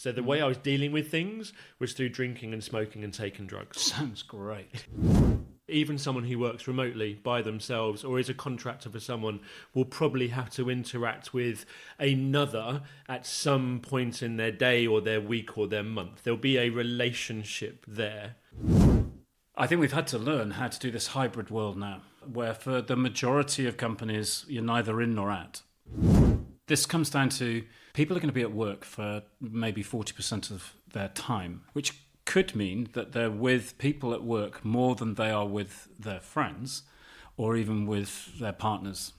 So the way I was dealing with things was through drinking and smoking and taking drugs. Sounds great. Even someone who works remotely by themselves or is a contractor for someone will probably have to interact with another at some point in their day or their week or their month. There'll be a relationship there. I think we've had to learn how to do this hybrid world now, where for the majority of companies, you're neither in nor out. This comes down to people are going to be at work for maybe 40% of their time, which could mean that they're with people at work more than they are with their friends or even with their partners.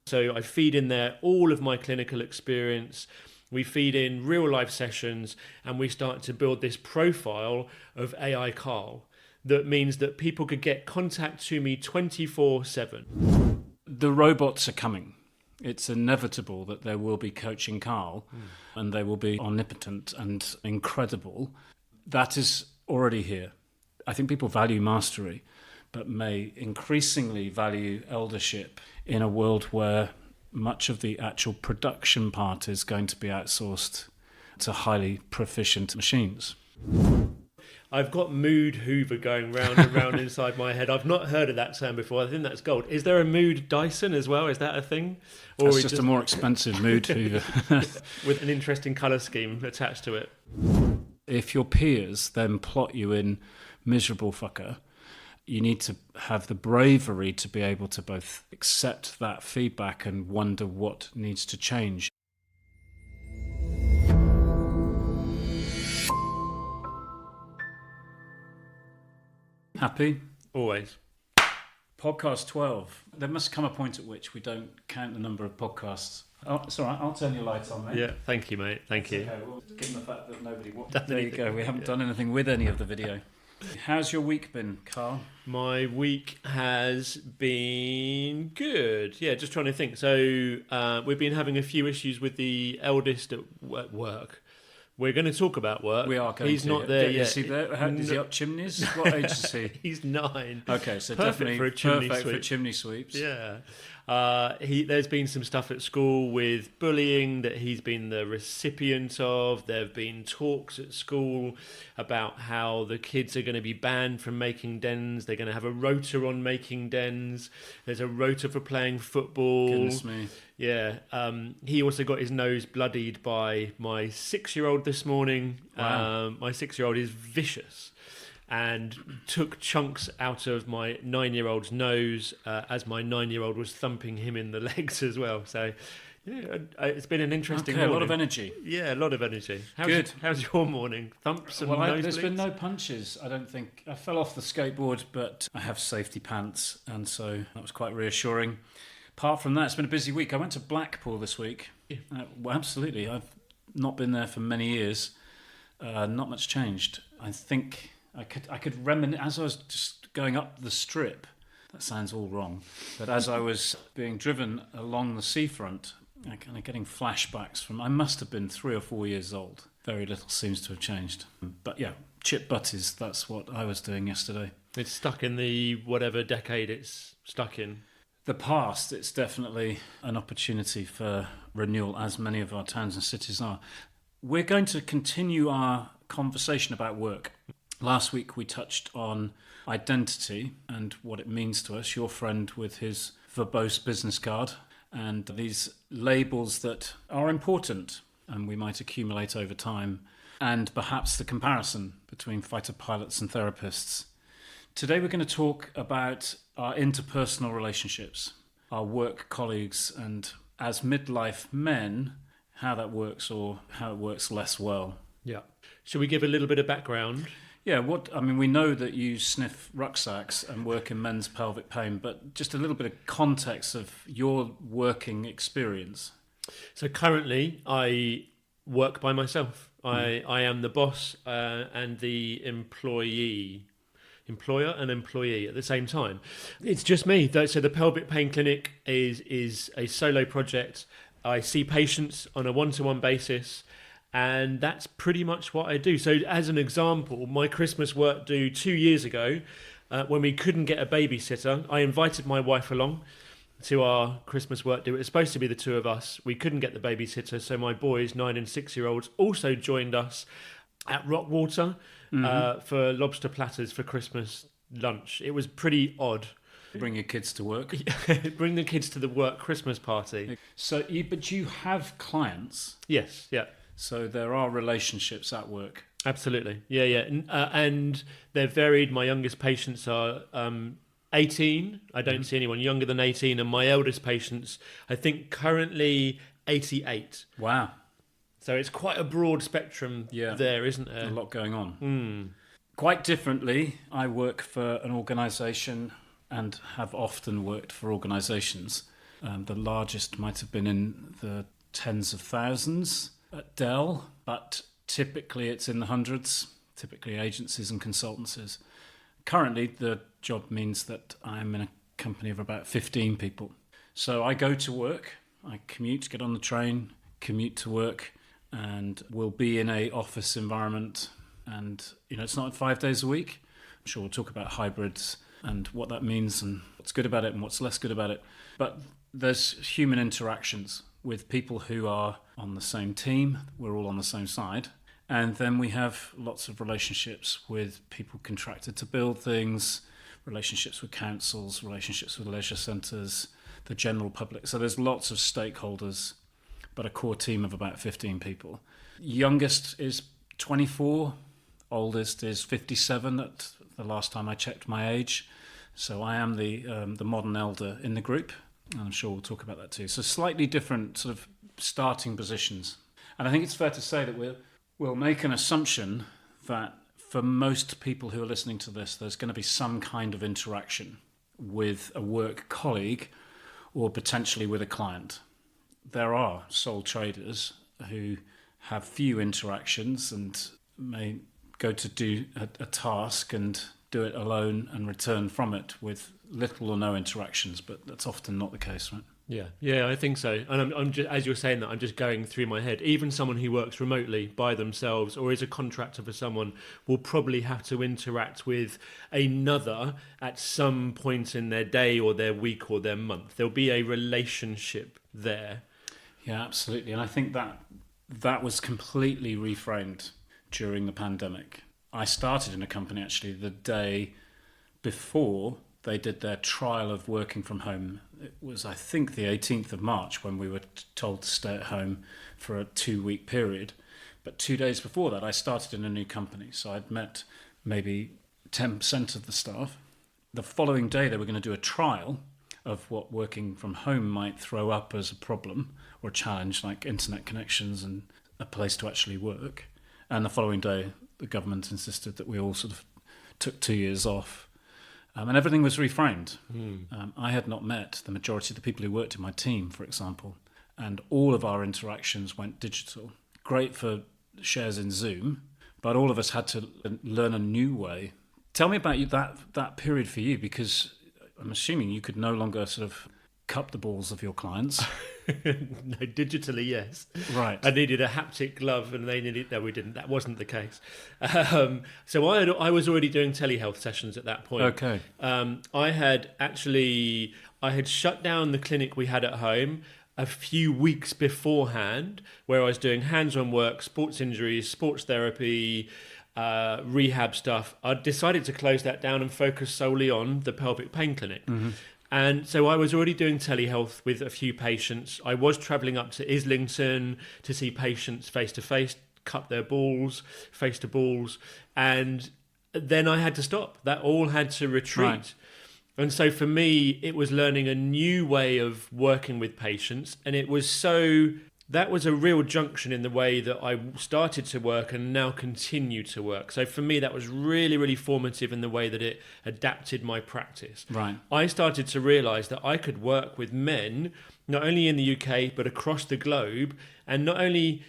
So I feed in there all of my clinical experience. We feed in real life sessions and we start to build this profile of AI Karl that means that people could get contact to me 24/7. The robots are coming. It's inevitable that there will be coaching Karl and they will be omnipotent and incredible. That is already here. I think people value mastery, but may increasingly value eldership in a world where much of the actual production part is going to be outsourced to highly proficient machines. I've got mood Hoover going round and round inside my head. I've not heard of that term before. I think that's gold. Is there a mood Dyson as well? Is that a thing? Or it's just a more expensive mood Hoover. With an interesting colour scheme attached to it. If your peers then plot you in miserable fucker, you need to have the bravery to be able to both accept that feedback and wonder what needs to change. Happy? Always. Podcast 12. There must come a point at which we don't count the number of podcasts. Oh, it's all right. I'll turn your lights on, mate. Yeah, thank you, mate. Thank you. Okay, well, given the fact that there you go. We haven't done anything with any of the video. How's your week been, Karl? My week has been good. Yeah, just trying to think. So we've been having a few issues with the eldest at work. We're going to talk about work. We are going He's to. not there yet. Is he there? Is he up chimneys? What age is he? He's 9. Okay, so perfect definitely for a chimney perfect sweep. for chimney sweeps. Yeah. There's been some stuff at school with bullying that he's been the recipient of. There have been talks at school about how the kids are going to be banned from making dens. They're going to have a rota on making dens. There's a rota for playing football. Goodness me. Yeah. He also got his nose bloodied by my 6-year-old this morning. Wow. My 6-year-old is vicious and took chunks out of my 9-year-old's nose as my 9-year-old was thumping him in the legs as well. So, yeah, it's been an interesting morning. A lot of energy. Yeah, a lot of energy. Good. How's your morning? Thumps and nosebleeds? There's been no punches, I don't think. I fell off the skateboard, but I have safety pants, and so that was quite reassuring. Apart from that, it's been a busy week. I went to Blackpool this week. Yeah. Well, absolutely. I've not been there for many years. Not much changed. I think I could reminisce as I was just going up the strip. That sounds all wrong, but as I was being driven along the seafront, I kind of getting flashbacks from. I must have been 3 or 4 years old. Very little seems to have changed. But yeah, chip butties. That's what I was doing yesterday. It's stuck in the whatever decade it's stuck in. The past, it's definitely an opportunity for renewal, as many of our towns and cities are. We're going to continue our conversation about work. Last week we touched on identity and what it means to us, your friend with his verbose business card, and these labels that are important and we might accumulate over time, and perhaps the comparison between fighter pilots and therapists. Today we're going to talk about our interpersonal relationships, our work colleagues, and as midlife men, how that works or how it works less well. Yeah. Should we give a little bit of background? Yeah, we know that you sniff rucksacks and work in men's pelvic pain, but just a little bit of context of your working experience. So currently I work by myself. I am the boss and the employer and employee at the same time. It's just me. So the pelvic pain clinic is a solo project. I see patients on a one-to-one basis, and that's pretty much what I do. So as an example, my Christmas work due 2 years ago, when we couldn't get a babysitter, I invited my wife along to our Christmas work do. It was supposed to be the two of us. We couldn't get the babysitter, so my boys, 9 and 6-year-olds, also joined us at Rockwater for lobster platters for Christmas lunch. It was pretty odd. Bring your kids to work. Bring the kids to the work Christmas party. But you have clients. Yes, yeah. So there are relationships at work. Absolutely, yeah. And they're varied. My youngest patients are 18. I don't see anyone younger than 18, and my eldest patients, I think, currently 88. Wow. So it's quite a broad spectrum there, isn't there? A lot going on. Quite differently, I work for an organisation and have often worked for organisations. The largest might have been in the tens of thousands at Dell, but typically it's in the hundreds, typically agencies and consultancies. Currently, the job means that I'm in a company of about 15 people. So I go to work, I commute, get on the train, commute to work, and we'll be in a office environment. And, it's not 5 days a week. I'm sure we'll talk about hybrids and what that means and what's good about it and what's less good about it. But there's human interactions with people who are on the same team. We're all on the same side. And then we have lots of relationships with people contracted to build things, relationships with councils, relationships with leisure centres, the general public. So there's lots of stakeholders, but a core team of about 15 people. Youngest is 24, oldest is 57 at the last time I checked my age. So I am the modern elder in the group, and I'm sure we'll talk about that too. So slightly different sort of starting positions. And I think it's fair to say that we'll make an assumption that for most people who are listening to this, there's going to be some kind of interaction with a work colleague or potentially with a client. There are sole traders who have few interactions and may go to do a task and do it alone and return from it with little or no interactions, but that's often not the case, right? Yeah, I think so. And I'm just, as you're saying that, I'm just going through my head. Even someone who works remotely by themselves or is a contractor for someone will probably have to interact with another at some point in their day or their week or their month. There'll be a relationship there. Yeah, absolutely. And I think that was completely reframed during the pandemic. I started in a company actually the day before they did their trial of working from home. It was, I think, the 18th of March when we were told to stay at home for a 2-week period. But 2 days before that, I started in a new company. So I'd met maybe 10% of the staff. The following day, they were going to do a trial of what working from home might throw up as a problem or a challenge, like internet connections and a place to actually work. And the following day, the government insisted that we all sort of took 2 years off. And everything was reframed. I had not met the majority of the people who worked in my team, for example, and all of our interactions went digital. Great for shares in Zoom, but all of us had to learn a new way. Tell me about that period for you, because I'm assuming you could no longer sort of cup the balls of your clients. No, digitally, yes. Right. I needed a haptic glove and they needed... No, we didn't. That wasn't the case. So I was already doing telehealth sessions at that point. Okay. I had shut down the clinic we had at home a few weeks beforehand, where I was doing hands-on work, sports injuries, sports therapy, rehab stuff. I decided to close that down and focus solely on the pelvic pain clinic. Mm-hmm. And so I was already doing telehealth with a few patients. I was travelling up to Islington to see patients face-to-face, cut their balls, face-to-balls. And then I had to stop. That all had to retreat. Right. And so for me, it was learning a new way of working with patients. And it was that was a real junction in the way that I started to work and now continue to work. So for me, that was really, really formative in the way that it adapted my practice. Right. I started to realise that I could work with men, not only in the UK, but across the globe, and not only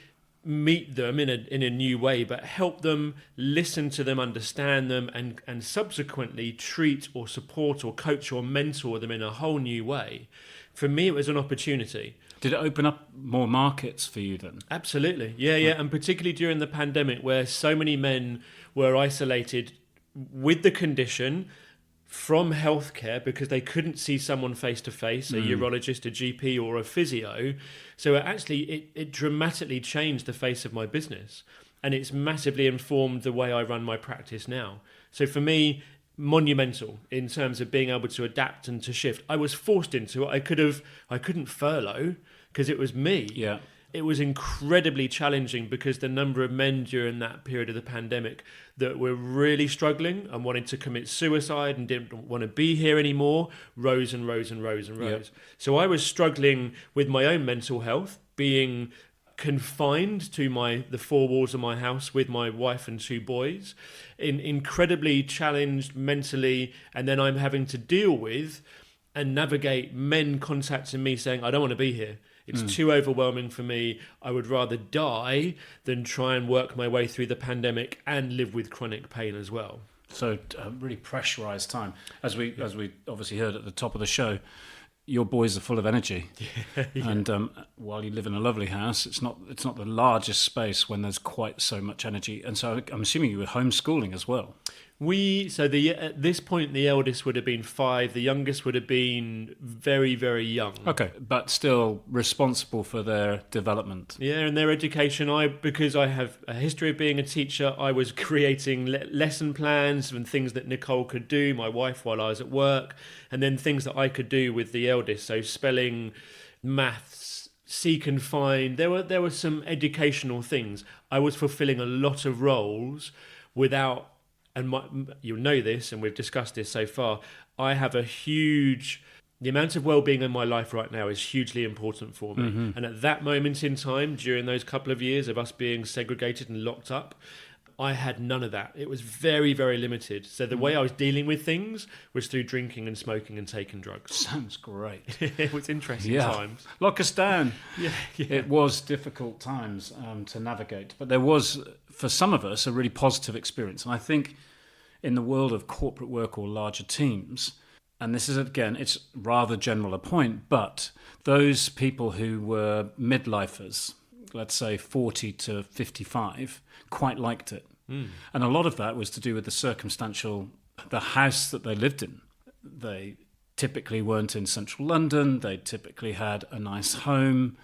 meet them in a new way, but help them, listen to them, understand them, and subsequently treat or support or coach or mentor them in a whole new way. For me, it was an opportunity. Did it open up more markets for you then? Absolutely. Yeah. And particularly during the pandemic, where so many men were isolated with the condition, from healthcare because they couldn't see someone face to face, a urologist, a GP, or a physio. So it dramatically changed the face of my business, and it's massively informed the way I run my practice now. So for me, monumental in terms of being able to adapt and to shift. I was forced into it. I couldn't furlough because it was me. Yeah. It was incredibly challenging because the number of men during that period of the pandemic that were really struggling and wanted to commit suicide and didn't want to be here anymore rose and rose and rose and rose. Yep. So I was struggling with my own mental health, being confined to the four walls of my house with my wife and two boys, incredibly challenged mentally, and then I'm having to deal with and navigate men contacting me saying, I don't want to be here. It's too overwhelming for me. I would rather die than try and work my way through the pandemic and live with chronic pain as well. So really pressurised time. As we obviously heard at the top of the show, your boys are full of energy. Yeah. And while you live in a lovely house, it's not the largest space when there's quite so much energy. And so I'm assuming you were homeschooling as well. At this point, the eldest would have been 5. The youngest would have been very, very young. Okay, but still responsible for their development. Yeah, and their education. Because I have a history of being a teacher, I was creating lesson plans and things that Nicole could do, my wife, while I was at work, and then things that I could do with the eldest. So spelling, maths, seek and find. There were some educational things. I was fulfilling a lot of roles without. And you'll know this, and we've discussed this so far, the amount of well-being in my life right now is hugely important for me. Mm-hmm. And at that moment in time, during those couple of years of us being segregated and locked up, I had none of that. It was very, very limited. So the way I was dealing with things was through drinking and smoking and taking drugs. Sounds great. It was interesting times. Lock us down. Yeah. It was difficult times to navigate. But there was, for some of us, a really positive experience. And I think in the world of corporate work or larger teams, and this is, again, it's rather general a point, but those people who were midlifers, let's say 40 to 55, quite liked it. And a lot of that was to do with the house that they lived in. They typically weren't in central London. They typically had a nice home.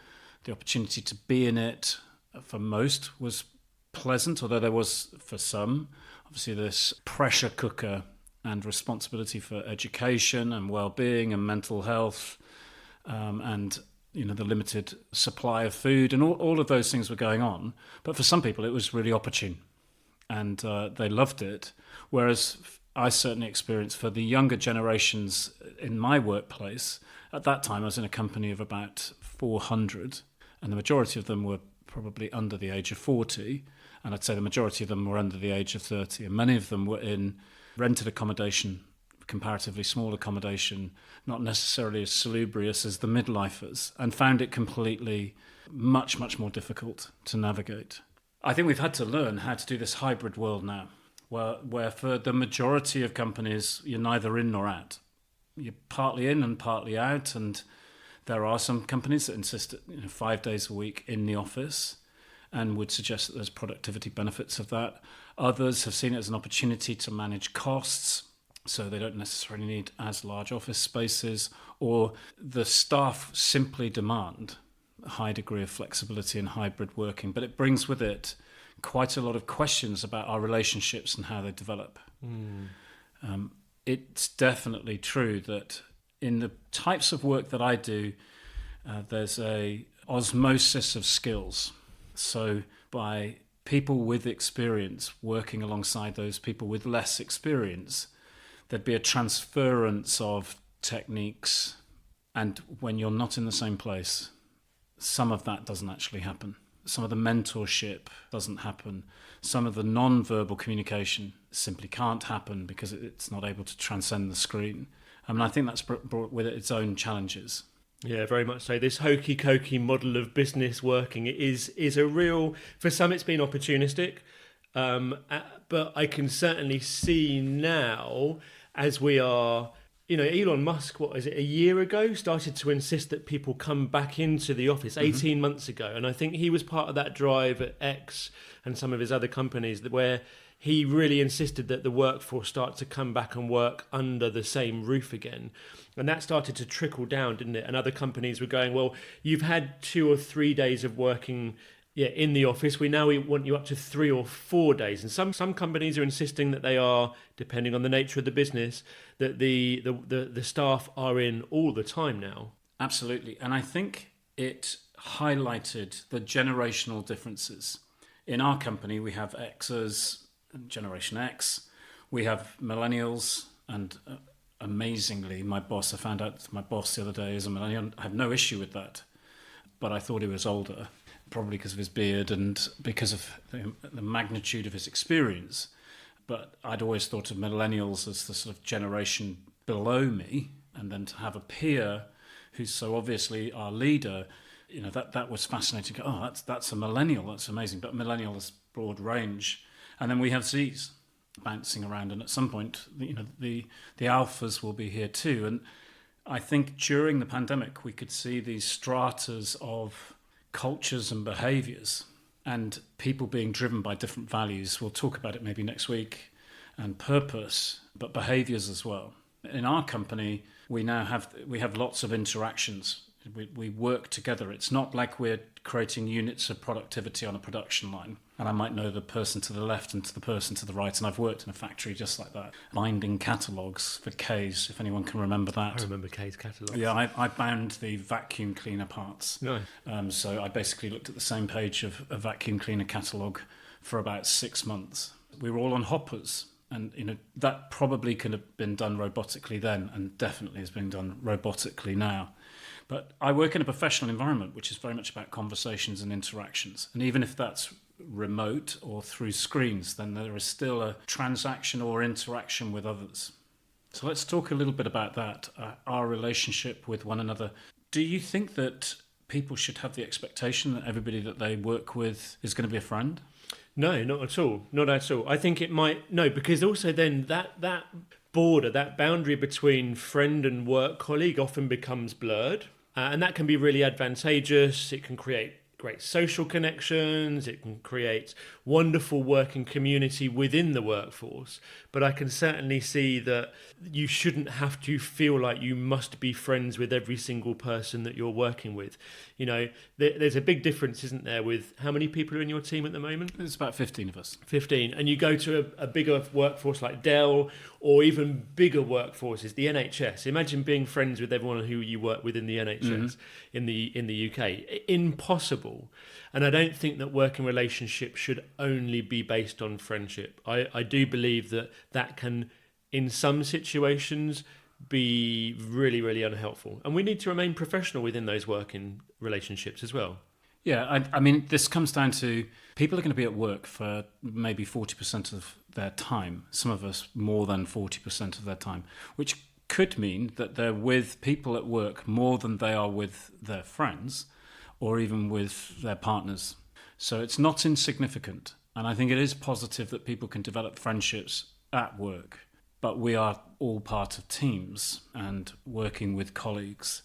The opportunity to be in it, for most, was pleasant, although there was, for some, obviously this pressure cooker and responsibility for education and well-being and mental health, and the limited supply of food, and all of those things were going on. But for some people, it was really opportune, and they loved it. Whereas I certainly experienced for the younger generations in my workplace, at that time I was in a company of about 400, and the majority of them were probably under the age of 40, and I'd say the majority of them were under the age of 30, and many of them were in rented accommodation, comparatively small accommodation, not necessarily as salubrious as the midlifers, and found it completely much, much more difficult to navigate. I think we've had to learn how to do this hybrid world now, where for the majority of companies, you're neither in nor out. You're partly in and partly out, and there are some companies that insist 5 days a week in the office and would suggest that there's productivity benefits of that. Others have seen it as an opportunity to manage costs, so they don't necessarily need as large office spaces, or the staff simply demand a high degree of flexibility and hybrid working, but it brings with it quite a lot of questions about our relationships and how they develop. It's definitely true that in the types of work that I do, there's a osmosis of skills. So by people with experience working alongside those people with less experience, there'd be a transference of techniques. And when you're not in the same place, some of that doesn't actually happen. Some of the mentorship doesn't happen. Some of the non-verbal communication simply can't happen because it's not able to transcend the screen. I mean, I think that's brought with it its own challenges. Yeah, very much so. This hokey-cokey model of business working is a real... For some, it's been opportunistic, but I can certainly see now, as we are... Elon Musk, a year ago, started to insist that people come back into the office 18 months ago. And I think he was part of that drive at X and some of his other companies where he really insisted that the workforce start to come back and work under the same roof again. And that started to trickle down, didn't it? And other companies were going, well, you've had 2 or 3 days of working in the office. We want you up to 3 or 4 days. And some companies are insisting that they are, depending on the nature of the business, that the staff are in all the time now. Absolutely. And I think it highlighted the generational differences. In our company, we have Xers, Generation X, we have millennials, and amazingly, I found out my boss the other day is a millennial. I have no issue with that, but I thought he was older, probably because of his beard and because of the magnitude of his experience. But I'd always thought of millennials as the sort of generation below me, and then to have a peer who's so obviously our leader, that was fascinating. Oh, that's a millennial. That's amazing. But millennial is broad range. And then we have Zs bouncing around, and at some point, the alphas will be here too. And I think during the pandemic, we could see these stratas of cultures and behaviours, and people being driven by different values. We'll talk about it maybe next week, and purpose, but behaviours as well. In our company, we have lots of interactions. We work together. It's not like we're creating units of productivity on a production line, and I might know the person to the left and to the person to the right, and I've worked in a factory just like that. Binding catalogues for K's, if anyone can remember that. I remember K's catalogues. Yeah, I bound the vacuum cleaner parts. Nice. So I basically looked at the same page of a vacuum cleaner catalogue for about 6 months. We were all on hoppers. And that probably could have been done robotically then, and definitely is being done robotically now. But I work in a professional environment, which is very much about conversations and interactions. And even if that's remote or through screens, then there is still a transaction or interaction with others. So let's talk a little bit about that, our relationship with one another. Do you think that people should have the expectation that everybody that they work with is going to be a friend? No, not at all. Not at all. I think it might... No, because also then that border, that boundary between friend and work colleague often becomes blurred. And that can be really advantageous. It can create great social connections. It can create wonderful working community within the workforce. But I can certainly see that you shouldn't have to feel like you must be friends with every single person that you're working with. There's a big difference, isn't there, with how many people are in your team at the moment? There's about 15 of us. 15. And you go to a bigger workforce like Dell, or even bigger workforces, the NHS. Imagine being friends with everyone who you work with in the NHS in the UK. Impossible. And I don't think that working relationships should only be based on friendship. I do believe that can, in some situations, be really, really unhelpful. And we need to remain professional within those working relationships as well. Yeah, I mean, this comes down to people are going to be at work for maybe 40% of their time, some of us more than 40% of their time, which could mean that they're with people at work more than they are with their friends or even with their partners. So it's not insignificant. And I think it is positive that people can develop friendships at work, but we are all part of teams and working with colleagues.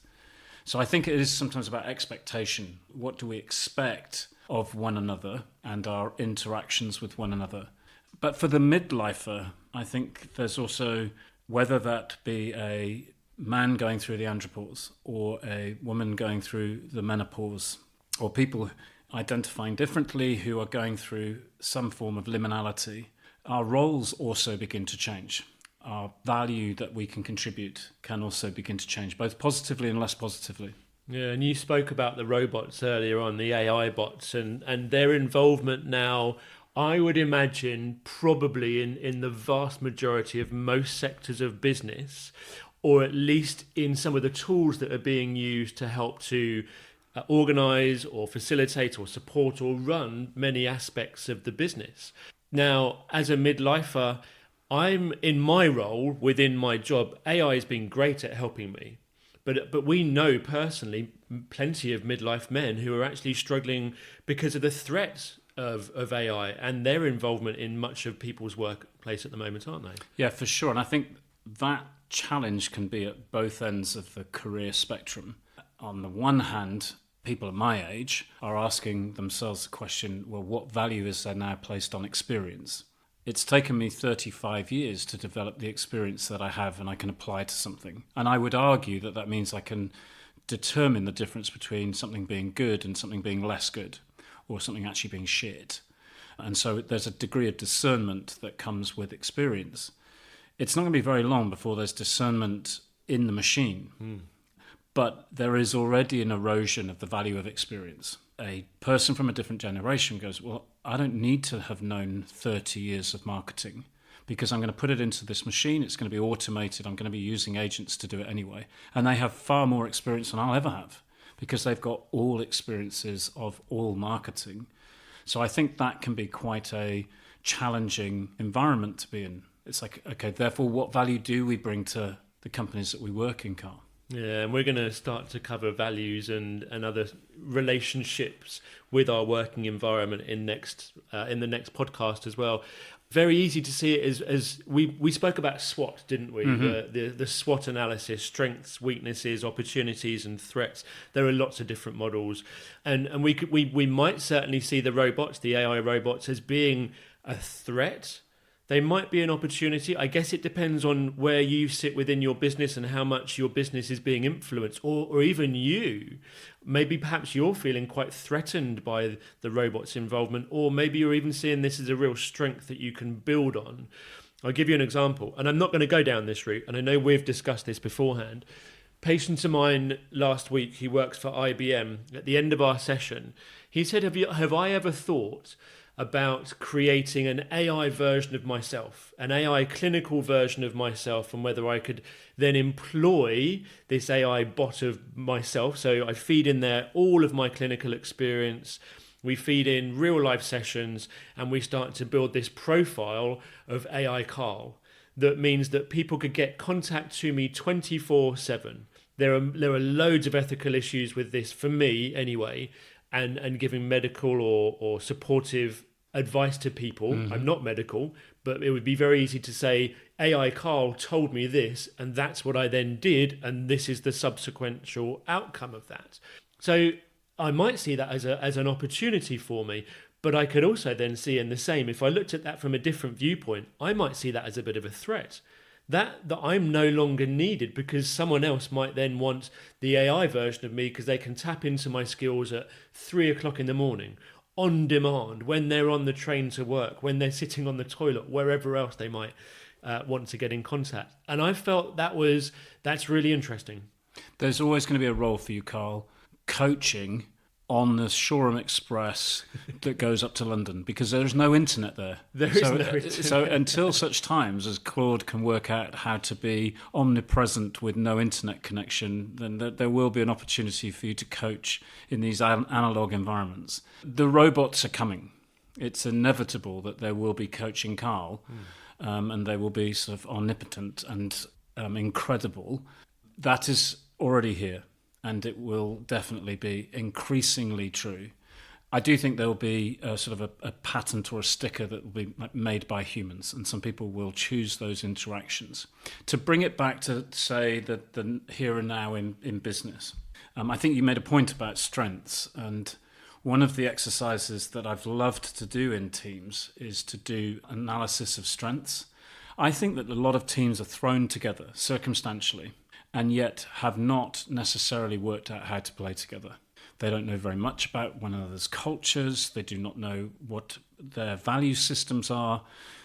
So I think it is sometimes about expectation. What do we expect of one another and our interactions with one another? But for the midlifer, I think there's also, whether that be a man going through the andropause or a woman going through the menopause, or people identifying differently who are going through some form of liminality, our roles also begin to change. Our value that we can contribute can also begin to change, both positively and less positively. Yeah, and you spoke about the robots earlier on, the AI bots, and their involvement now, I would imagine, probably in the vast majority of most sectors of business, or at least in some of the tools that are being used to help to organise or facilitate or support or run many aspects of the business. Now, as a midlifer, I'm in my role within my job. AI has been great at helping me, but we know personally plenty of midlife men who are actually struggling because of the threats of AI and their involvement in much of people's workplace at the moment, aren't they? Yeah, for sure. And I think that challenge can be at both ends of the career spectrum. On the one hand, people at my age are asking themselves the question, well, what value is there now placed on experience? It's taken me 35 years to develop the experience that I have and I can apply to something. And I would argue that that means I can determine the difference between something being good and something being less good, or something actually being shit. And so there's a degree of discernment that comes with experience. It's not going to be very long before there's discernment in the machine. But there is already an erosion of the value of experience. A person from a different generation goes, well, I don't need to have known 30 years of marketing because I'm going to put it into this machine. It's going to be automated. I'm going to be using agents to do it anyway. And they have far more experience than I'll ever have because they've got all experiences of all marketing. So I think that can be quite a challenging environment to be in. It's like, okay, therefore, what value do we bring to the companies that we work in, Karl? Yeah, and we're going to start to cover values and other relationships with our working environment in the next podcast as well. Very easy to see it as we spoke about SWOT, didn't we? The SWOT analysis: strengths, weaknesses, opportunities, and threats. There are lots of different models, and we might certainly see the AI robots, as being a threat. They might be an opportunity. I guess it depends on where you sit within your business and how much your business is being influenced, or even you. Maybe perhaps you're feeling quite threatened by the robot's involvement, or maybe you're even seeing this as a real strength that you can build on. I'll give you an example, and I'm not going to go down this route, and I know we've discussed this beforehand. Patient of mine last week, he works for IBM, at the end of our session, he said, have I ever thought about creating an AI version of myself, an AI clinical version of myself, and whether I could then employ this AI bot of myself. So I feed in there all of my clinical experience, we feed in real life sessions, and we start to build this profile of AI Karl. That means that people could get contact to me 24/7. There are loads of ethical issues with this, for me anyway, and giving medical or supportive advice to people. I'm not medical, but it would be very easy to say, AI Karl told me this, and that's what I then did, and this is the subsequential outcome of that. So I might see that as an opportunity for me, but I could also then see in the same, if I looked at that from a different viewpoint, I might see that as a bit of a threat. That I'm no longer needed because someone else might then want the AI version of me because they can tap into my skills at 3:00 in the morning, on demand, when they're on the train to work, when they're sitting on the toilet, wherever else they might want to get in contact. And I felt that's really interesting. There's always going to be a role for you, Karl, coaching on the Shoreham Express that goes up to London, because there is no internet there. There is no internet. So until such times as Claude can work out how to be omnipresent with no internet connection, then there will be an opportunity for you to coach in these analog environments. The robots are coming. It's inevitable that there will be coaching Karl, and they will be sort of omnipotent and incredible. That is already here. And it will definitely be increasingly true. I do think there will be a sort of a patent or a sticker that will be made by humans, and some people will choose those interactions. To bring it back to, say, the here and now in business, I think you made a point about strengths, and one of the exercises that I've loved to do in teams is to do analysis of strengths. I think that a lot of teams are thrown together circumstantially, and yet have not necessarily worked out how to play together. They don't know very much about one another's cultures. They do not know what their value systems are.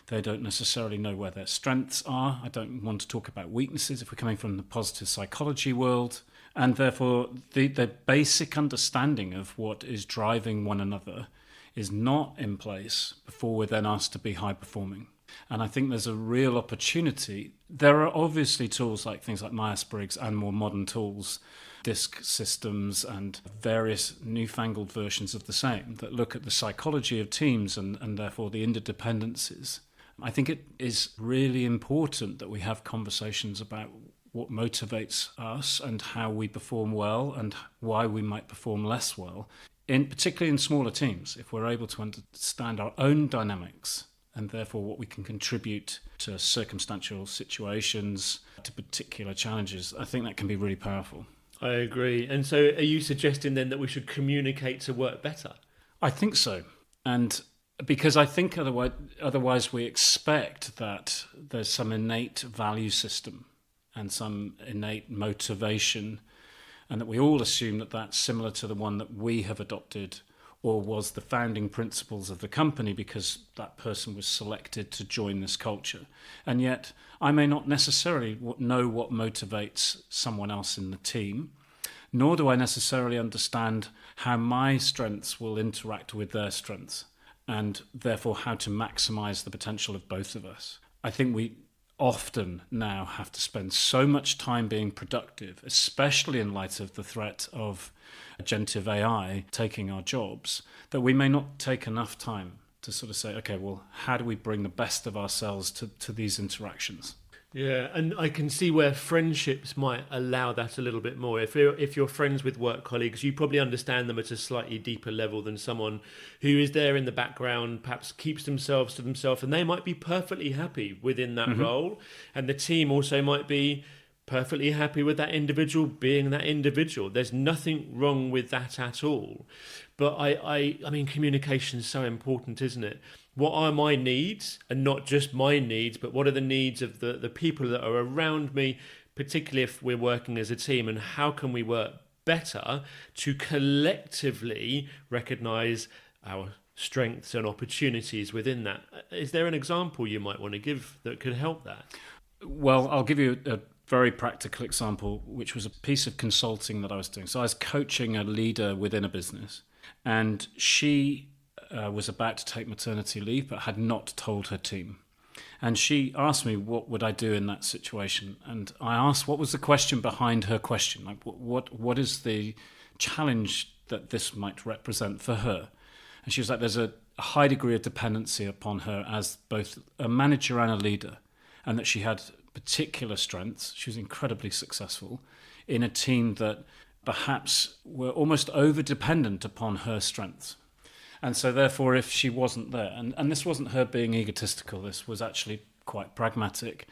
They don't necessarily know where their strengths are. I don't want to talk about weaknesses if we're coming from the positive psychology world. And therefore, the basic understanding of what is driving one another is not in place before we're then asked to be high performing. And I think there's a real opportunity. There are obviously tools like things like Myers-Briggs and more modern tools, DISC systems and various newfangled versions of the same that look at the psychology of teams and therefore the interdependencies. I think it is really important that we have conversations about what motivates us and how we perform well and why we might perform less well, particularly in smaller teams, if we're able to understand our own dynamics and therefore what we can contribute to circumstantial situations, to particular challenges. I think that can be really powerful. I agree. And so are you suggesting then that we should communicate to work better? I think so. And Because I think otherwise we expect that there's some innate value system and some innate motivation, and that we all assume that that's similar to the one that we have adopted or was the founding principles of the company because that person was selected to join this culture. And yet I may not necessarily know what motivates someone else in the team, nor do I necessarily understand how my strengths will interact with their strengths, and therefore how to maximize the potential of both of us. I think we often now have to spend so much time being productive, especially in light of the threat of agentive AI taking our jobs, that we may not take enough time to sort of say, okay, well, how do we bring the best of ourselves to these interactions? Yeah, and I can see where friendships might allow that a little bit more. If you're friends with work colleagues, you probably understand them at a slightly deeper level than someone who is there in the background, perhaps keeps themselves to themselves, and they might be perfectly happy within that role. And the team also might be perfectly happy with that individual being that individual. There's nothing wrong with that at all. But I mean, communication is so important, isn't it? What are my needs, and not just my needs, but what are the needs of the people that are around me, particularly if we're working as a team, and how can we work better to collectively recognise our strengths and opportunities within that? Is there an example you might want to give that could help that? Well, I'll give you a very practical example, which was a piece of consulting that I was doing. So I was coaching a leader within a business, and she was about to take maternity leave but had not told her team. And she asked me what would I do in that situation. And I asked what was the question behind her question. Like what is the challenge that this might represent for her? And she was like, there's a high degree of dependency upon her as both a manager and a leader, and that she had particular strengths. She was incredibly successful in a team that perhaps were almost over-dependent upon her strengths. And so therefore, if she wasn't there, and this wasn't her being egotistical, this was actually quite pragmatic,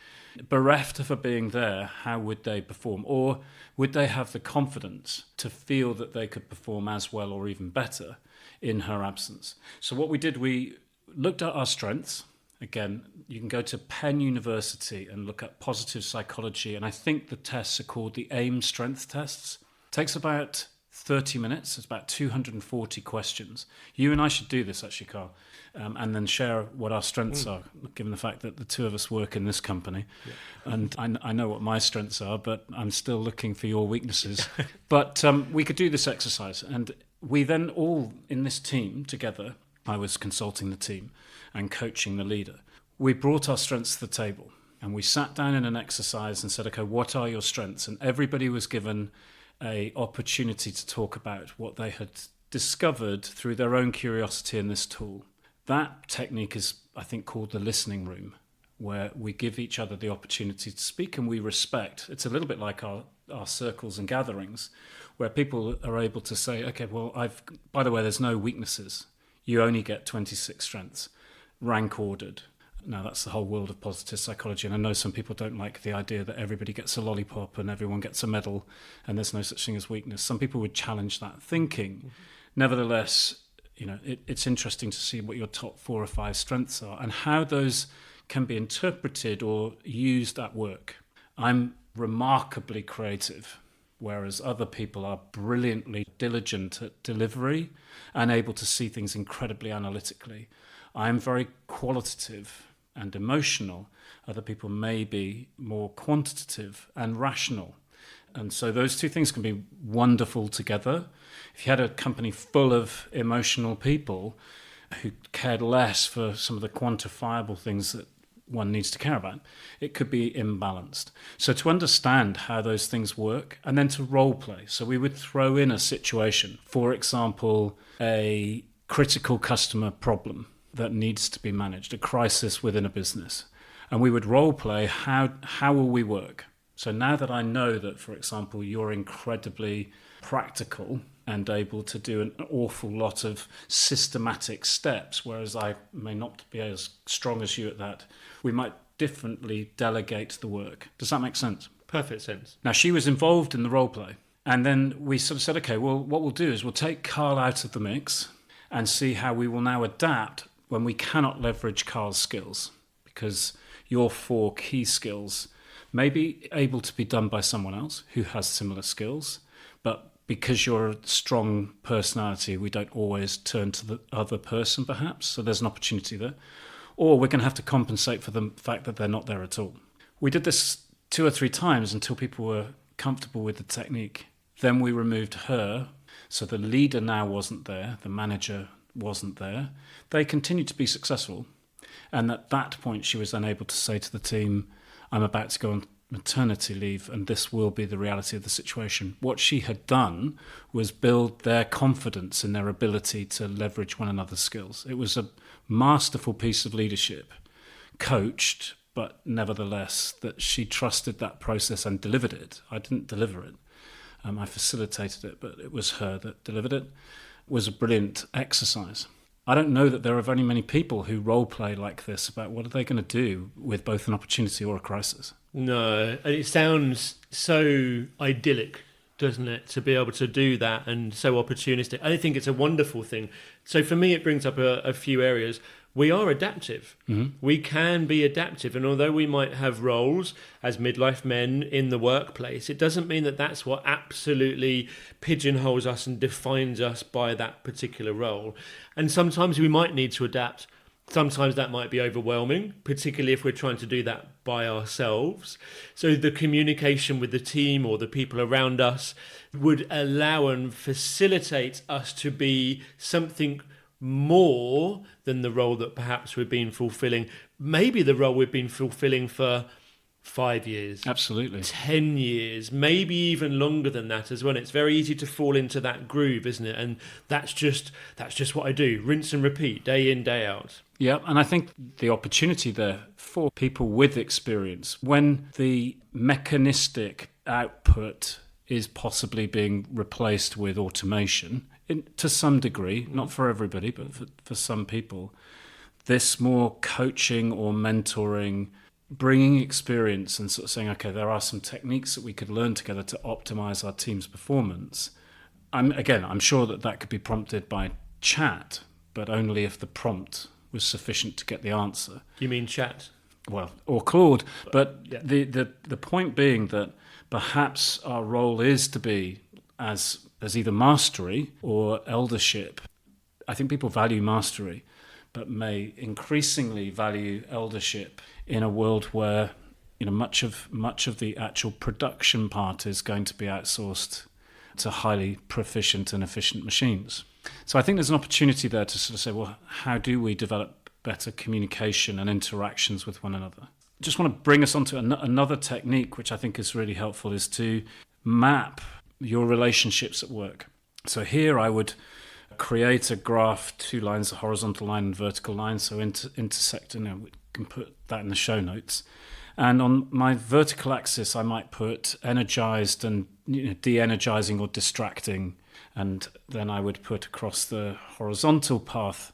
bereft of her being there, how would they perform? Or would they have the confidence to feel that they could perform as well or even better in her absence? So what we did, we looked at our strengths. Again, you can go to Penn University and look at positive psychology, and I think the tests are called the AIM strength tests. It takes about 30 minutes. It's about 240 questions. You and I should do this, actually, Karl, and then share what our strengths are, given the fact that the two of us work in this company. Yeah. And I know what my strengths are, but I'm still looking for your weaknesses. But we could do this exercise. And we then all, in this team together, I was consulting the team and coaching the leader. We brought our strengths to the table, and we sat down in an exercise and said, okay, what are your strengths? And everybody was given an opportunity to talk about what they had discovered through their own curiosity in this tool. That technique is, I think, called the listening room, where we give each other the opportunity to speak and we respect. It's a little bit like our circles and gatherings, where people are able to say, okay, well, by the way, there's no weaknesses. You only get 26 strengths, rank ordered. Now, that's the whole world of positive psychology, and I know some people don't like the idea that everybody gets a lollipop and everyone gets a medal and there's no such thing as weakness. Some people would challenge that thinking. Mm-hmm. Nevertheless, it's interesting to see what your top 4 or 5 strengths are and how those can be interpreted or used at work. I'm remarkably creative, whereas other people are brilliantly diligent at delivery and able to see things incredibly analytically. I'm very qualitative and emotional. Other people may be more quantitative and rational. And so those two things can be wonderful together. If you had a company full of emotional people who cared less for some of the quantifiable things that one needs to care about, it could be imbalanced. So to understand how those things work, and then to role play. So we would throw in a situation, for example, a critical customer problem that needs to be managed, a crisis within a business. And we would role play how will we work? So now that I know that, for example, you're incredibly practical and able to do an awful lot of systematic steps, whereas I may not be as strong as you at that, we might differently delegate the work. Does that make sense? Perfect sense. Now, she was involved in the role play. And then we sort of said, okay, well, what we'll do is we'll take Karl out of the mix and see how we will now adapt when we cannot leverage Karl's skills, because your 4 key skills may be able to be done by someone else who has similar skills, but because you're a strong personality, we don't always turn to the other person, perhaps. So there's an opportunity there. Or we're going to have to compensate for the fact that they're not there at all. We did this 2 or 3 times until people were comfortable with the technique. Then we removed her. So the leader now wasn't there. The manager wasn't there. They continued to be successful. And at that point, she was then able to say to the team, I'm about to go on maternity leave, and this will be the reality of the situation. What she had done was build their confidence in their ability to leverage one another's skills. It was a masterful piece of leadership, coached, but nevertheless, that she trusted that process and delivered it. I didn't deliver it. I facilitated it, but it was her that delivered it. It was a brilliant exercise. I don't know that there are very many people who role play like this about what are they going to do with both an opportunity or a crisis. No, and it sounds so idyllic, doesn't it, to be able to do that, and so opportunistic. I think it's a wonderful thing. So for me, it brings up a few areas. We are adaptive. Mm-hmm. We can be adaptive. And although we might have roles as midlife men in the workplace, it doesn't mean that that's what absolutely pigeonholes us and defines us by that particular role. And sometimes we might need to adapt. Sometimes that might be overwhelming, particularly if we're trying to do that by ourselves. So the communication with the team or the people around us would allow and facilitate us to be something more than the role that perhaps we've been fulfilling. Maybe the role we've been fulfilling for 5 years. Absolutely. 10 years, maybe even longer than that as well. It's very easy to fall into that groove, isn't it? And that's just what I do. Rinse and repeat, day in, day out. Yeah, and I think the opportunity there for people with experience, when the mechanistic output is possibly being replaced with automation, to some degree, not for everybody, but for some people, this more coaching or mentoring, bringing experience and sort of saying, okay, there are some techniques that we could learn together to optimize our team's performance. I'm sure that could be prompted by chat, but only if the prompt was sufficient to get the answer. You mean chat? Well, or Claude. But yeah. The point being that perhaps our role is to be as either mastery or eldership. I think people value mastery, but may increasingly value eldership in a world where much of the actual production part is going to be outsourced to highly proficient and efficient machines. So I think there's an opportunity there to sort of say, well, how do we develop better communication and interactions with one another? I just want to bring us onto another technique, which I think is really helpful, is to map your relationships at work. So here I would create a graph, 2 lines, a horizontal line and vertical line, so intersecting, we can put that in the show notes. And on my vertical axis, I might put energized and de-energizing or distracting. And then I would put across the horizontal path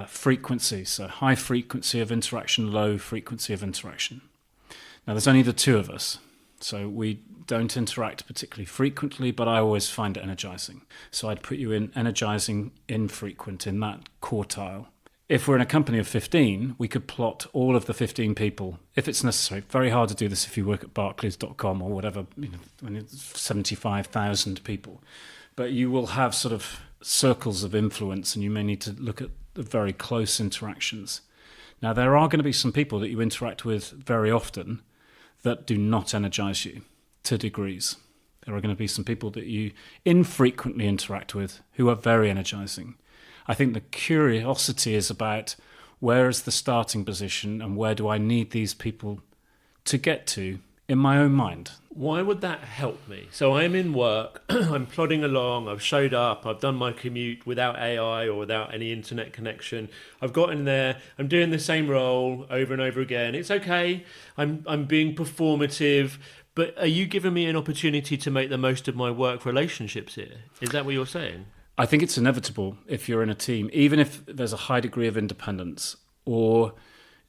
frequency, so high frequency of interaction, low frequency of interaction. Now, there's only the 2 of us, so we don't interact particularly frequently, but I always find it energizing. So I'd put you in energizing, infrequent, in that quartile. If we're in a company of 15, we could plot all of the 15 people, if it's necessary. Very hard to do this if you work at Barclays.com or whatever, when it's 75,000 people. But you will have sort of circles of influence, and you may need to look at the very close interactions. Now, there are going to be some people that you interact with very often that do not energize you to degrees. There are going to be some people that you infrequently interact with who are very energizing. I think the curiosity is about where is the starting position and where do I need these people to get to in my own mind. Why would that help me? So I'm in work, I'm plodding along, I've showed up, I've done my commute without AI or without any internet connection. I've got in there, I'm doing the same role over and over again. It's okay, I'm being performative, but are you giving me an opportunity to make the most of my work relationships here? Is that what you're saying? I think it's inevitable if you're in a team, even if there's a high degree of independence, or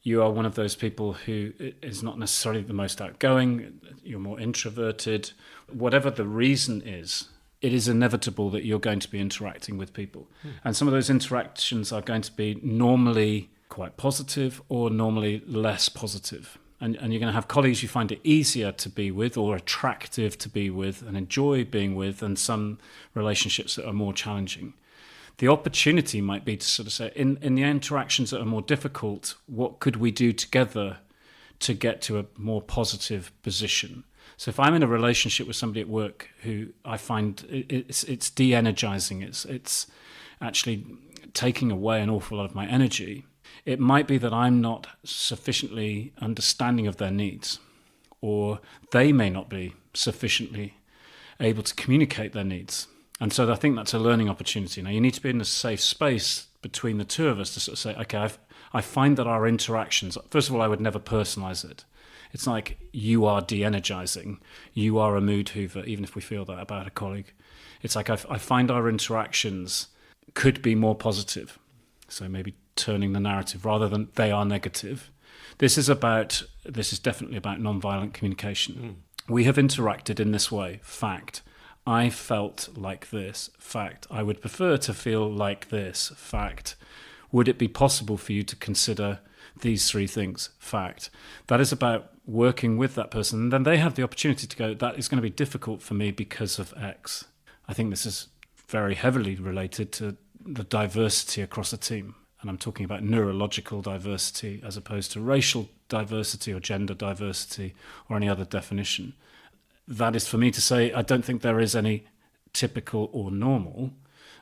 you are one of those people who is not necessarily the most outgoing, you're more introverted, whatever the reason is, it is inevitable that you're going to be interacting with people. And some of those interactions are going to be normally quite positive or normally less positive. And you're going to have colleagues you find it easier to be with or attractive to be with and enjoy being with, and some relationships that are more challenging. The opportunity might be to sort of say, in the interactions that are more difficult, what could we do together to get to a more positive position? So if I'm in a relationship with somebody at work who I find it's de-energizing, it's actually taking away an awful lot of my energy, it might be that I'm not sufficiently understanding of their needs, or they may not be sufficiently able to communicate their needs. And so I think that's a learning opportunity. Now, you need to be in a safe space between the two of us to sort of say, okay, I find that our interactions, first of all, I would never personalize it. It's like you are de-energizing, you are a mood hoover, even if we feel that about a colleague. It's like I find our interactions could be more positive. So maybe turning the narrative rather than they are negative. This is definitely about non-violent communication. We have interacted in this way. Fact. I felt like this. Fact. I would prefer to feel like this. Fact. Would it be possible for you to consider these three things? Fact. That is about working with that person. And then they have the opportunity to go, that is going to be difficult for me because of X. I think this is very heavily related to the diversity across a team. And I'm talking about neurological diversity as opposed to racial diversity or gender diversity or any other definition. That is for me to say, I don't think there is any typical or normal.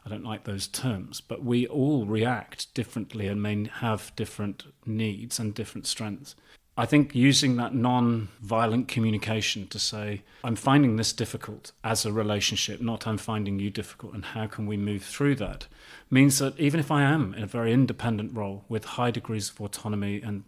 I don't like those terms, but we all react differently and may have different needs and different strengths. I think using that non-violent communication to say, I'm finding this difficult as a relationship, not I'm finding you difficult, and how can we move through that, means that even if I am in a very independent role with high degrees of autonomy and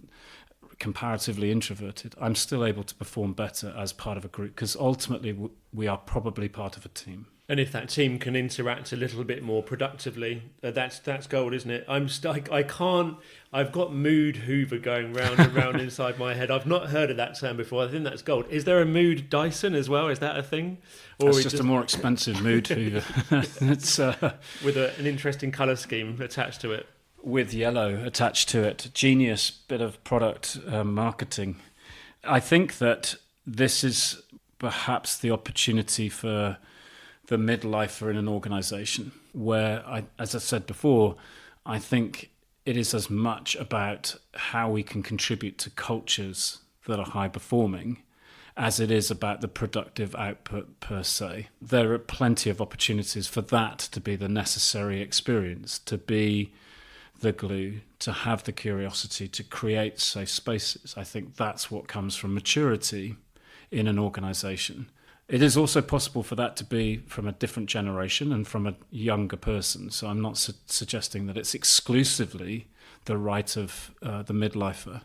comparatively introverted, I'm still able to perform better as part of a group, because ultimately we are probably part of a team. And if that team can interact a little bit more productively, that's gold, isn't it? I've got mood hoover going round and round inside my head. I've not heard of that term before. I think that's gold. Is there a mood Dyson as well? Is that a thing? Or it's just a more expensive mood hoover. It's with an interesting colour scheme attached to it. With yellow attached to it. Genius bit of product marketing. I think that this is perhaps the opportunity for the midlifer in an organisation where, as I said before, I think it is as much about how we can contribute to cultures that are high performing as it is about the productive output per se. There are plenty of opportunities for that to be the necessary experience, to be the glue, to have the curiosity, to create safe spaces. I think that's what comes from maturity in an organisation. It is also possible for that to be from a different generation and from a younger person. So I'm not suggesting that it's exclusively the right of the midlifer,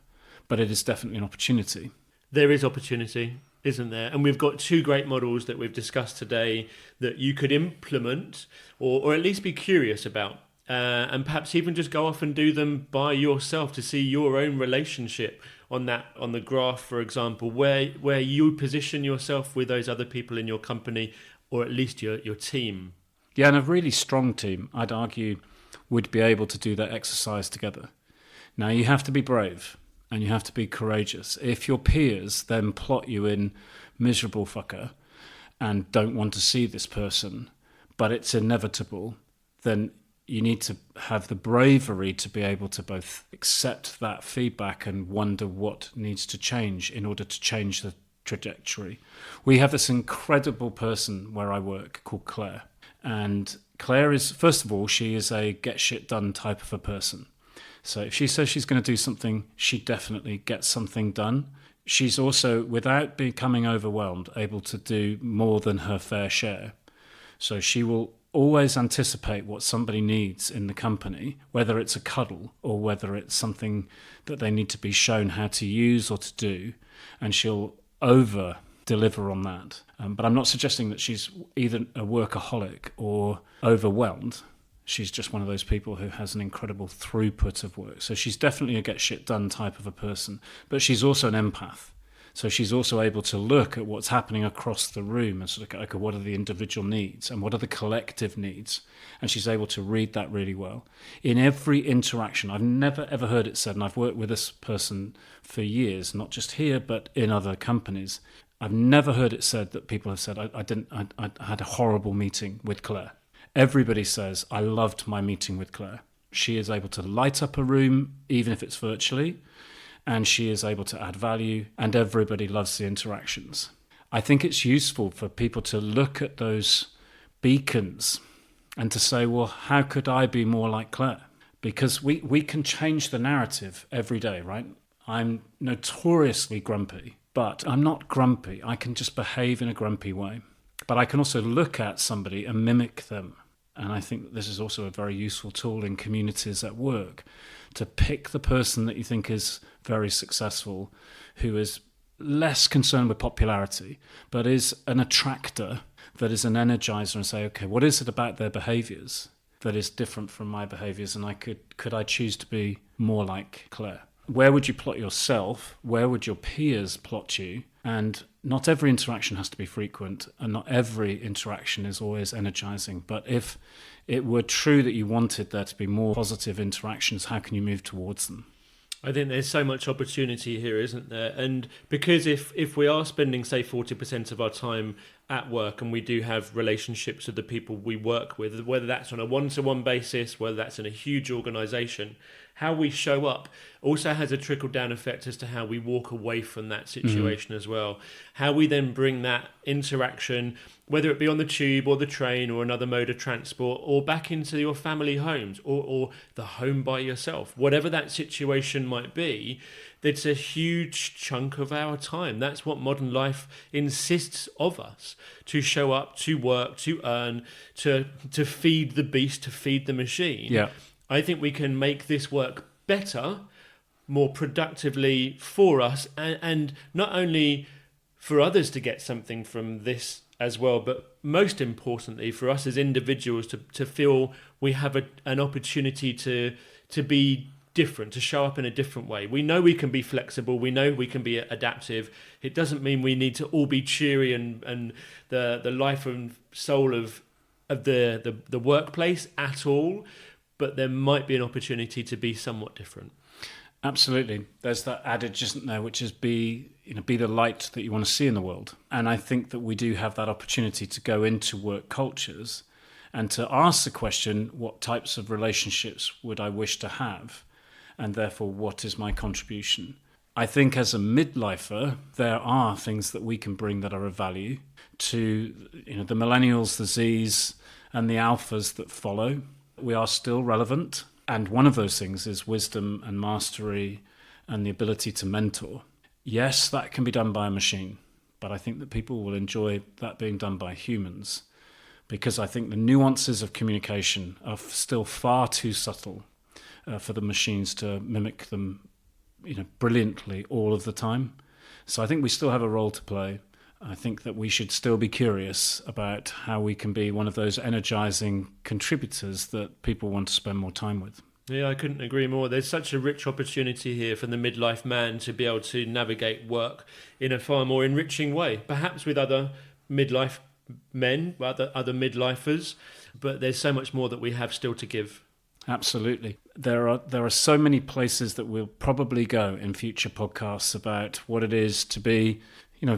but it is definitely an opportunity. There is opportunity, isn't there? And we've got two great models that we've discussed today that you could implement or at least be curious about. And perhaps even just go off and do them by yourself to see your own relationship on the graph, for example, where you position yourself with those other people in your company, or at least your team. Yeah, and a really strong team, I'd argue, would be able to do that exercise together. Now, you have to be brave and you have to be courageous. If your peers then plot you in miserable fucker and don't want to see this person, but it's inevitable, then you need to have the bravery to be able to both accept that feedback and wonder what needs to change in order to change the trajectory. We have this incredible person where I work called Claire. And Claire is, first of all, she is a get shit done type of a person. So if she says she's going to do something, she definitely gets something done. She's also, without becoming overwhelmed, able to do more than her fair share. So she will always anticipate what somebody needs in the company, whether it's a cuddle or whether it's something that they need to be shown how to use or to do, and she'll over deliver on that. But I'm not suggesting that she's either a workaholic or overwhelmed. She's just one of those people who has an incredible throughput of work. So she's definitely a get shit done type of a person, but she's also an empath. So she's also able to look at what's happening across the room and sort of go, okay, what are the individual needs and what are the collective needs? And she's able to read that really well. In every interaction, I've never ever heard it said, and I've worked with this person for years, not just here, but in other companies. I've never heard it said that people have said, I had a horrible meeting with Claire. Everybody says, I loved my meeting with Claire. She is able to light up a room, even if it's virtually, and she is able to add value, and everybody loves the interactions. I think it's useful for people to look at those beacons and to say, well, how could I be more like Claire? Because we can change the narrative every day, right? I'm notoriously grumpy, but I'm not grumpy. I can just behave in a grumpy way. But I can also look at somebody and mimic them. And I think this is also a very useful tool in communities at work, to pick the person that you think is very successful, who is less concerned with popularity, but is an attractor, that is an energizer, and say, okay, what is it about their behaviours that is different from my behaviours? And could I choose to be more like Claire? Where would you plot yourself? Where would your peers plot you? And not every interaction has to be frequent, and not every interaction is always energizing. But if it were true that you wanted there to be more positive interactions, how can you move towards them? I think there's so much opportunity here, isn't there? And because if we are spending, say, 40% of our time at work, and we do have relationships with the people we work with, whether that's on a one-to-one basis, whether that's in a huge organisation, how we show up also has a trickle-down effect as to how we walk away from that situation as well. How we then bring that interaction, whether it be on the tube or the train or another mode of transport, or back into your family homes or the home by yourself, whatever that situation might be, that's a huge chunk of our time. That's what modern life insists of us, to show up, to work, to earn, to feed the beast, to feed the machine. Yeah. I think we can make this work better, more productively for us, and not only for others to get something from this as well, but most importantly for us as individuals to feel we have an opportunity to be different, to show up in a different way. We know we can be flexible, we know we can be adaptive. It doesn't mean we need to all be cheery and the life and soul of the workplace at all, but there might be an opportunity to be somewhat different. Absolutely. There's that adage, isn't there, which is be the light that you want to see in the world. And I think that we do have that opportunity to go into work cultures and to ask the question, what types of relationships would I wish to have? And therefore, what is my contribution? I think as a midlifer, there are things that we can bring that are of value to the millennials, the Zs, and the alphas that follow. We are still relevant. And one of those things is wisdom and mastery and the ability to mentor. Yes, that can be done by a machine, but I think that people will enjoy that being done by humans, because I think the nuances of communication are still far too subtle for the machines to mimic them brilliantly all of the time. So I think we still have a role to play. I think that we should still be curious about how we can be one of those energizing contributors that people want to spend more time with. Yeah, I couldn't agree more. There's such a rich opportunity here for the midlife man to be able to navigate work in a far more enriching way, perhaps with other midlife men, other midlifers, but there's so much more that we have still to give. Absolutely. There are so many places that we'll probably go in future podcasts about what it is to be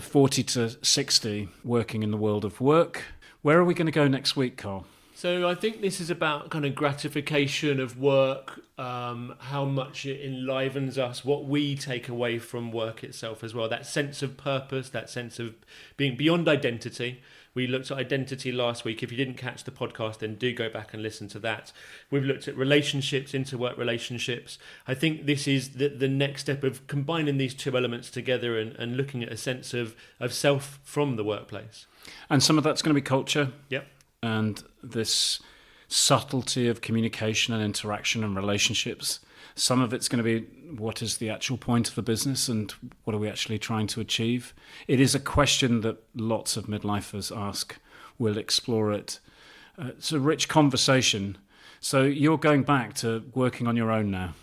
40 to 60 working in the world of work. Where are we going to go next week, Karl? So I think this is about kind of gratification of work, how much it enlivens us, what we take away from work itself as well. That sense of purpose, that sense of being beyond identity. We looked at identity last week. If you didn't catch the podcast, then do go back and listen to that. We've looked at relationships, interwork relationships. I think this is the next step of combining these two elements together and looking at a sense of self from the workplace. And some of that's going to be culture. Yep. And this subtlety of communication and interaction and relationships. Some of it's going to be what is the actual point of the business and what are we actually trying to achieve? It is a question that lots of midlifers ask. We'll explore it. It's a rich conversation. So you're going back to working on your own now.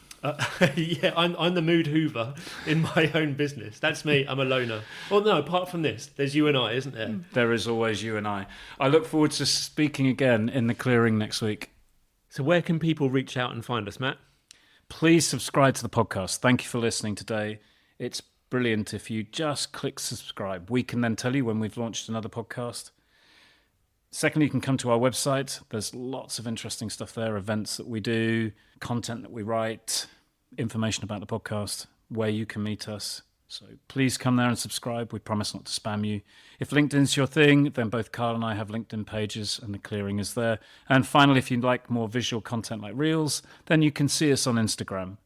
Yeah, I'm the mood hoover in my own business. That's me. I'm a loner. Well, no, apart from this, there's you and I, isn't there? There is always you and I. I look forward to speaking again in the clearing next week. So where can people reach out and find us, Matt? Please subscribe to the podcast. Thank you for listening today. It's brilliant if you just click subscribe. We can then tell you when we've launched another podcast. Secondly, you can come to our website. There's lots of interesting stuff there, events that we do, content that we write, information about the podcast, where you can meet us. So please come there and subscribe. We promise not to spam you. If LinkedIn's your thing, then both Karl and I have LinkedIn pages and the clearing is there. And finally, if you'd like more visual content like Reels, then you can see us on Instagram.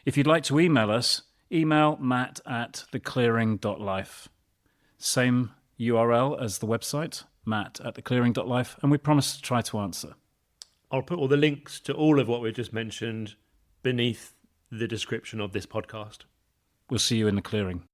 If you'd like to email us, email matt@theclearing.life. Same URL as the website, matt@theclearing.life, and we promise to try to answer. I'll put all the links to all of what we've just mentioned beneath the description of this podcast. We'll see you in the clearing.